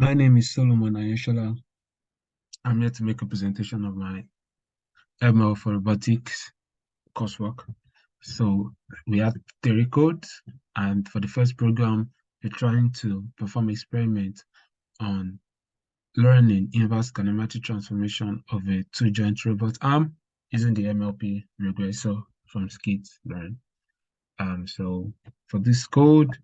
My name is Solomon Ayeshola. I'm here to make a presentation of my ML for robotics coursework. So we have theory codes, and for the first program, we're trying to perform experiment on learning inverse kinematic transformation of a two-joint robot arm using the MLP regressor from SCIKIT Learn. So for this code,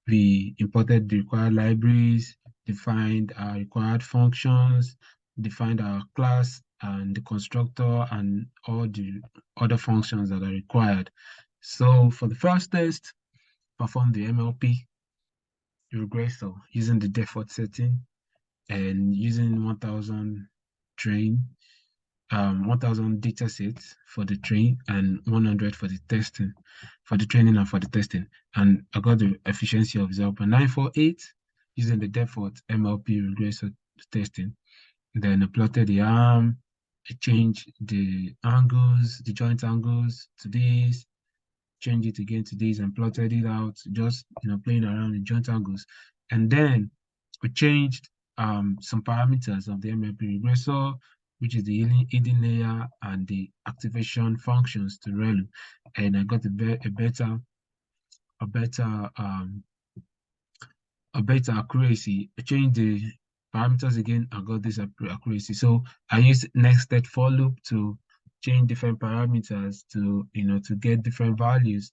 we imported the required libraries, defined our required functions, defined our class and the constructor and all the other functions that are required. So for the first test, perform the MLP regressor using the default setting and using 1000 train, 1000 data sets for the train and 100 for the testing, for the training and for the testing. And I got the efficiency of 0.948 using the default MLP regressor testing. Then I plotted the arm, I changed the angles, the joint angles to this, change it again to this and plotted it out, just playing around in joint angles. And then we changed some parameters of the MLP regressor, which is the hidden layer and the activation functions to ReLU. And I got a better um a better accuracy. I changed the parameters again, I got this accuracy. So I used nested for loop to change different parameters to get different values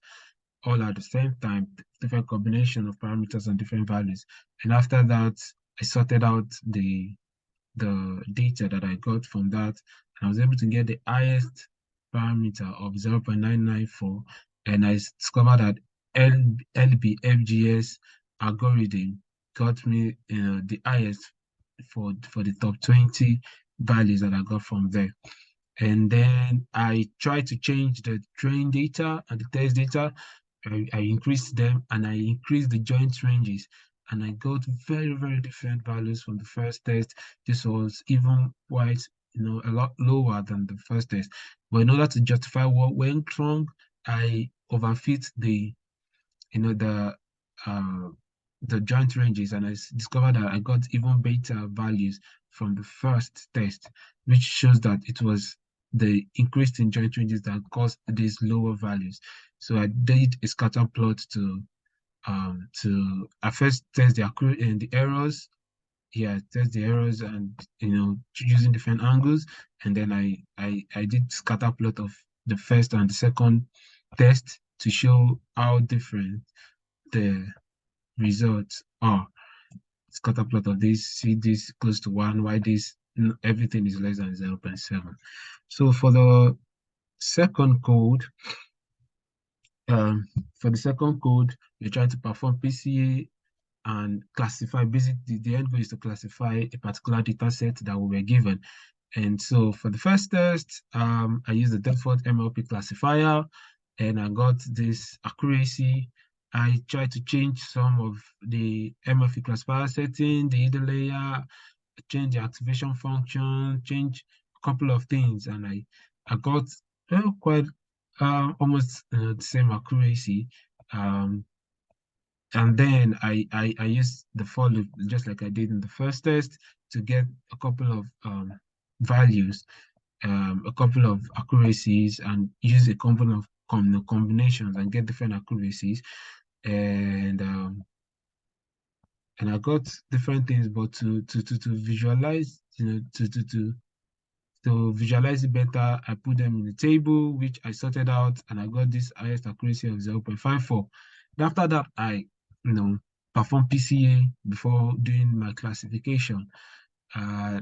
all at the same time, different combination of parameters and different values. And after that, I sorted out the data that I got from that, and I was able to get the highest parameter of 0.994, and I discovered that LBFGS algorithm got me the highest for the top 20 values that I got from there. And then I tried to change the train data and the test data. I increased them and I increased the joint ranges. And I got very, very different values from the first test. This was even quite, a lot lower than the first test. But in order to justify what went wrong, I overfit you know, the uh, the joint ranges, and I discovered that I got even better values from the first test, which shows that it was the increase in joint ranges that caused these lower values. So I did a scatter plot to I first test the and the errors. Yeah, test the errors and using different angles, and then I did scatter plot of the first and the second test to show how different the results are. Scatter plot of this, see this close to 1, why this, everything is less than 0.7. So second code, um, for the second code, you're trying to perform PCA and classify. Basically, the end goal is to classify a particular data set that we were given. And so for the first test, I used the default MLP classifier and I got this accuracy. I tried to change some of the MLP classifier setting, the hidden layer, change the activation function, change a couple of things, and I got quite almost the same accuracy. Um, and then I used the for loop just like I did in the first test to get a couple of values, a couple of accuracies, and use a couple of combinations and get different accuracies. And and I got different things, but to visualize, to visualize it better, I put them in the table, which I sorted out, and I got this highest accuracy of 0.54. And after that, I, performed PCA before doing my classification, uh,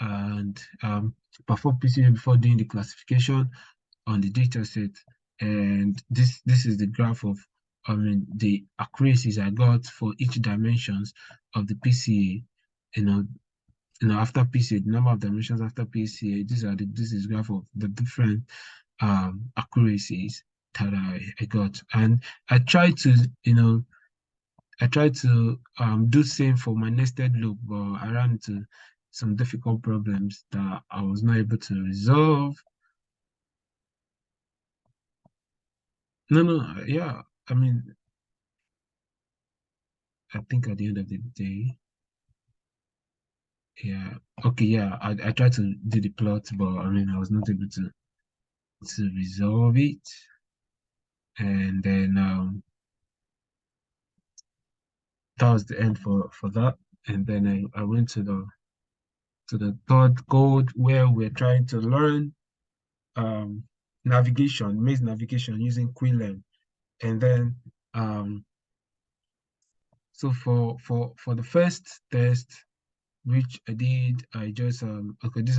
and perform PCA before doing the classification on the data set. And this is the graph of, the accuracies I got for each dimensions of the PCA. After PCA, the number of dimensions after PCA. This is graph of the different accuracies that I got, and I tried to do same for my nested loop, but I ran into some difficult problems that I was not able to resolve. No, no, yeah. I mean, I think at the end of the day, Yeah. Okay. Yeah. I tried to do the plot, but I mean, I was not able to resolve it. And then that was the end for that. And then I went to the third code where we're trying to learn um navigation, maze navigation using Quillen. And then so for the first test, which I did, I just okay, this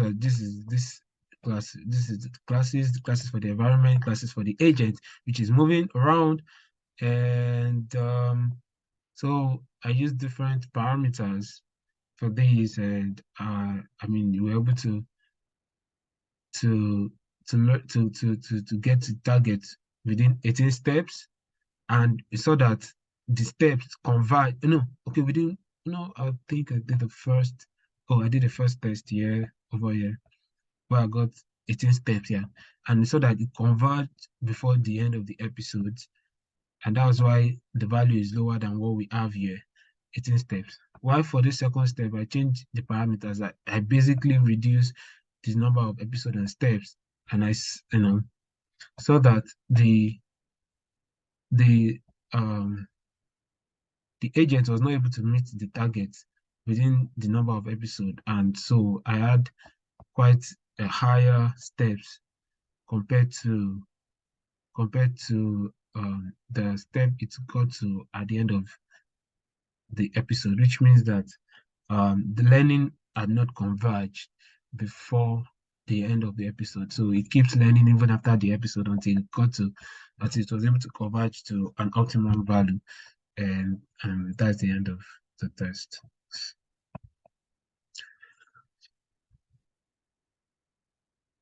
class, this is the classes for the environment, classes for the agent, which is moving around. And so I used different parameters for these. And I mean, you were able to to get to target within 18 steps. And we saw that the steps converge. No, okay, we didn't. I think I did the first. Oh, I did the first test here over here where I got 18 steps. Yeah, and we saw that it converged before the end of the episode, and that's why the value is lower than what we have here, 18 steps. While for the second step, I changed the parameters. I basically reduced the number of episodes and steps, and saw that the um the agent was not able to meet the target within the number of episodes, and so I had quite a higher steps compared to the step it got to at the end of the episode, which means that the learning had not converged before the end of the episode. So it keeps learning even after the episode until it was able to converge to an optimum value. And that's the end of the test.